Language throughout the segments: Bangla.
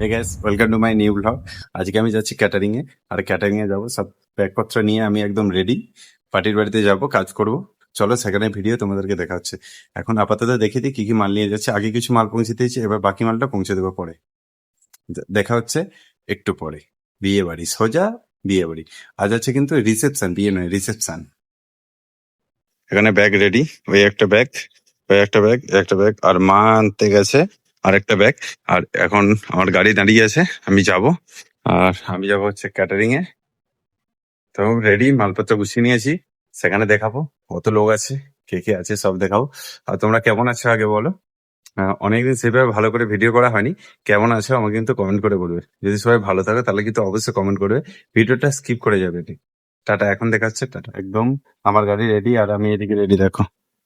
Hey guys, welcome to my new blog. আজকে আমি যাচ্ছি ক্যাটারিং এ, আর ক্যাটারিং এ যাবো, সব ব্যাগপত্র নিয়ে আমি একদম রেডি। পার্টির বাড়িতে যাব, কাজ করব। চলো সেখানে ভিডিও তোমাদেরকে দেখা হচ্ছে। এখন আপাতত দেখে দিই কি কি মাল নিয়ে যাচ্ছে। আগে কিছু মাল পৌঁছে দিয়েছি, এবার বাকি মালটা পৌঁছে দেবো পরে। দেখা হচ্ছে একটু পরে। বিয়ে বাড়ি, সোজা বিয়ে বাড়ি। আজ আছে কিন্তু রিসেপশন, বিয়ে নয় রিসেপশন। এখানে ব্যাগ রেডি, ওই একটা ব্যাগ, ওই একটা ব্যাগ, একটা ব্যাগ, আর মা আনতে গেছে আর একটা ব্যাগ। আর এখন আমার গাড়ি দাঁড়িয়ে আছে, আমি যাব। আর আমি যাব হচ্ছে ক্যাটারিং এ। তো রেডি, মালপত্র গুছিয়ে নিয়েছি, সেখানে দেখাবো কত লোক আছে, কে কে আছে সব দেখাবো। আর তোমরা কেমন আছো আগে বলো। অনেকদিন সেভাবে ভালো করে ভিডিও করা হয়নি। কেমন আছো আমাকে কিন্তু কমেন্ট করে বলবে। যদি সবাই ভালো থাকে তাহলে কিন্তু অবশ্যই কমেন্ট করবে, ভিডিওটা স্কিপ করে যাবে। ঠিক, টাটা। এখন দেখাচ্ছে টাটা। একদম আমার গাড়ি রেডি, আর আমি এদিকে রেডি, দেখো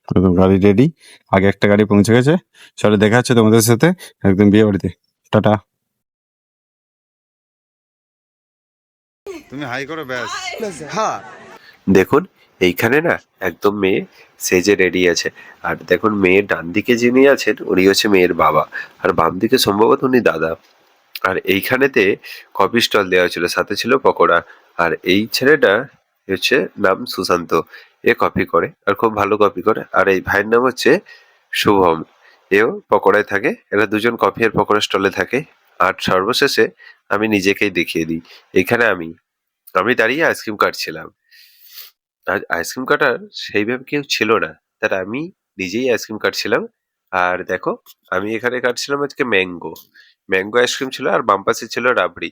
একদম গাড়ি রেডি। আগে একটা গাড়ি পৌঁছে গেছে, চলো দেখা হচ্ছে তোমাদের সাথে একদম বিয়ে বাড়িতে। টাটা। তুমি হাই করো ব্যাস। হ্যাঁ, দেখুন এইখানে না একদম মেয়ে সেজে রেডি আছে। আর দেখুন মেয়ের ডান দিকে যিনি আছেন উনি হচ্ছে মেয়ের বাবা, আর বাম দিকে সম্ভবত উনি দাদা। আর এইখানেতে কফি স্টল দেওয়া ছিল, সাথে ছিল পকোড়া। আর এই ছেলেটা হচ্ছে নাম সুশান্ত, এ কফি করে আর খুব ভালো কফি করে। আর এই ভাইয়ের নাম হচ্ছে শুভম, এও পকোড়ায় থাকে। এরা দুজন কফি আর পকোড়া স্টলে থাকে। আর সর্বশেষে আমি নিজেকেই দেখিয়ে দিই, এখানে আমি আমি দাঁড়িয়ে আইসক্রিম কাটছিলাম। আর আইসক্রিম কাটার সেইভাবে কেউ ছিল না, তার আমি নিজেই আইসক্রিম কাটছিলাম। আর দেখো আমি এখানে কাটছিলাম আজকে ম্যাঙ্গো, ম্যাঙ্গো আইসক্রিম ছিল, আর বাম পাশে ছিল রাবড়ি।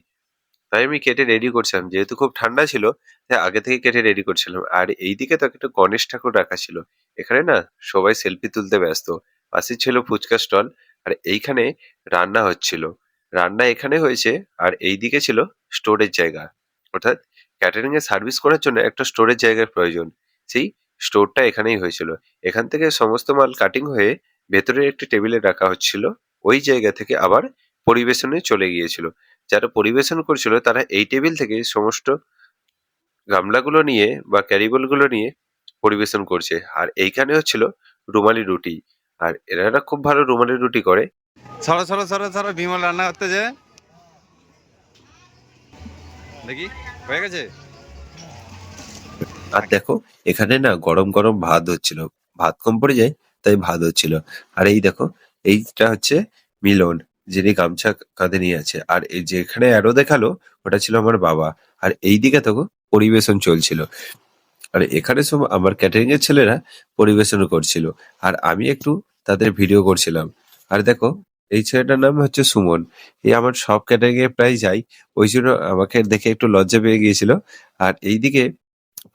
তাই আমি কেটে রেডি করছিলাম, যেহেতু খুব ঠান্ডা ছিল তাই আগে থেকে কেটে রেডি করছিলাম। আর এইদিকে তো একটা গণেশ ঠাকুর রাখা ছিল। এখানে না সবাই সেলফি তুলতে ব্যস্ত। পাশে ছিল ফুচকা স্টল, আর এইখানে রান্না হচ্ছিল। রান্না এখানে হয়েছে, আর এইদিকে ছিল স্টোরেজ জায়গা। অর্থাৎ ক্যাটারিং এর সার্ভিস করার জন্য একটা স্টোরেজ জায়গার প্রয়োজন। সেই স্টোরটা এখানেই হয়েছিল। এখান থেকে সমস্ত মাল কাটিং হয়ে ভেতরের একটি টেবিলে রাখা হচ্ছিল। ওই জায়গা থেকে আবার পরিবেশনে চলে গিয়েছিল। যারা পরিবেশন করছিল তারা এই টেবিল থেকে সমস্ত গামলাগুলো নিয়ে বা ক্যারিবলগুলো নিয়ে পরিবেশন করছে। আর এইখানে হচ্ছিল রুমালি রুটি, আর এনারা খুব ভালো রুমালি রুটি করে। সরো সরো সরো সরো, বিমল রান্না করতে যে দেখি হয়ে গেছে। আর দেখো এখানে না গরম গরম ভাত হচ্ছিল, ভাত কম পড়ে যায় তাই ভাত হচ্ছিল। আর এই দেখো এইটা হচ্ছে মিলন, যিনি গামছা কাঁধে নিয়ে আছে। আর এই যেখানে অ্যারো দেখালো ওটা ছিল আমার বাবা। আর এইদিকে দেখো পরিবেশন চলছিল। আর এখানে সব আমার ক্যাটারিং এর ছেলেরা পরিবেশন করছিল, আর আমি একটু তাদের ভিডিও করছিলাম। আর দেখো এই ছেলেটার নাম হচ্ছে সুমন, এই আমার সব ক্যাটারিং এ প্রায় যাই, ওই জন্য আমাকে দেখে একটু লজ্জা পেয়ে গিয়েছিল। আর এইদিকে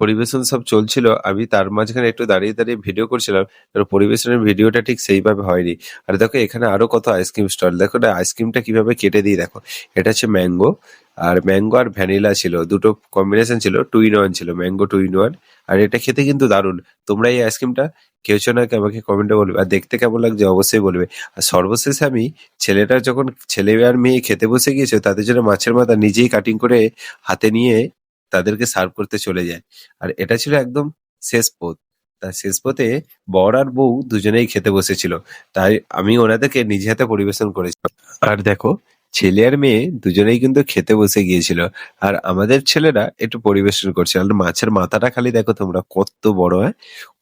পরিবেশন সব চলছিল, আমি তার মাঝখানে একটু দাঁড়িয়ে দাঁড়িয়ে ভিডিও করছিলাম। আর পরিবেশনের ভিডিওটা ঠিক সেইভাবে হয়নি। আর দেখো এখানে আরো কত আইসক্রিম স্টল, দেখো না আইসক্রিমটা কিভাবে কেটে দিই দেখো। এটা হচ্ছে ম্যাঙ্গো, আর ম্যাঙ্গো আর ভ্যানিলা ছিল, দুটো কম্বিনেশন ছিল, 2 in 1 ছিল, ম্যাঙ্গো 2 in 1। আর এটা খেতে কিন্তু দারুণ। তোমরা এই আইসক্রিমটা খেয়েছো না কি আমাকে কমেন্টে বলবে, আর দেখতে কেমন লাগছে অবশ্যই বলবে। আর সর্বশেষে আমি ছেলেটা যখন ছেলে আর মেয়ে খেতে বসে গিয়েছে তাদের জন্য মাছের মাথা নিজেই কাটিং করে হাতে নিয়ে তাদেরকে সার্ভ করতে চলে যায়। আর এটা ছিল একদম শেষ পথ। তার শেষ পথে বর আর বউ দুজনেই খেতে বসেছিল, তাই আমি ওনাদেরকে নিজে হাতে পরিবেশন করেছি। আর দেখো ছেলে আর মেয়ে দুজনেই কিন্তু খেতে বসে গিয়েছিল, আর আমাদের ছেলেরা একটু পরিবেশন করছে। আর মাছের মাথাটা খালি দেখো তোমরা কত বড় হয়,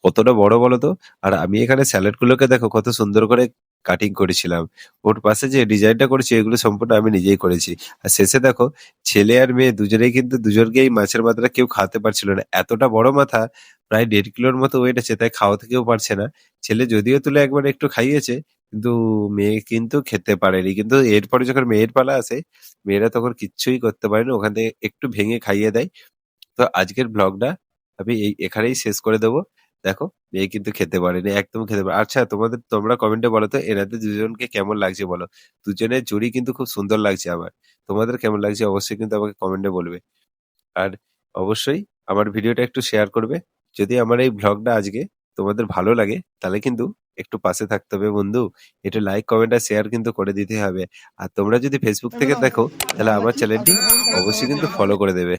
কতটা বড় বলো তো। আর আমি এখানে স্যালাড গুলোকে দেখো কত সুন্দর করে কাটিং করেছিলাম। ওর পাশে যে ডিজাইনটা করেছি এগুলো সম্পূর্ণ আমি নিজেই করেছি। আর শেষে দেখো ছেলে আর মেয়ে দুজনেই কিন্তু দুজনকেই মাছের মাথাটা কেউ খাওয়াতে পারছিল না, এতটা বড় মাথা, প্রায় 1.5 কিলোর মতো ওয়েট আছে, তাই খাওয়াতে কেউ পারছে না। ছেলে যদিও তুলে একবার একটু খাইয়েছে, কিন্তু মেয়ে কিন্তু খেতে পারেনি। কিন্তু এরপরে যখন মেয়ের পালা আসে, মেয়েরা তখন কিচ্ছুই করতে পারে না, ওখান থেকে একটু ভেঙে খাইয়ে দেয়। তো আজকের ব্লগটা আমি এখানেই শেষ করে দেবো। দেখো মেয়ে কিন্তু খেতে পারেনি, একদম খেতে পারে। আচ্ছা তোমরা কমেন্টে বলো তো এনাদের দুজনকে কেমন লাগছে বলো। দুজনের জুড়ি কিন্তু খুব সুন্দর লাগছে আমার। তোমাদের কেমন লাগছে অবশ্যই কিন্তু আমাকে কমেন্টে বলবে। আর অবশ্যই আমার ভিডিওটা একটু শেয়ার করবে। যদি আমার এই ব্লগটা আজকে তোমাদের ভালো লাগে তাহলে কিন্তু একটু পাশে থাকতে হবে বন্ধু। একটু লাইক কমেন্ট আর শেয়ার কিন্তু করে দিতে হবে। আর তোমরা যদি ফেসবুক থেকে দেখো তাহলে আমার চ্যানেলটি অবশ্যই কিন্তু ফলো করে দেবে।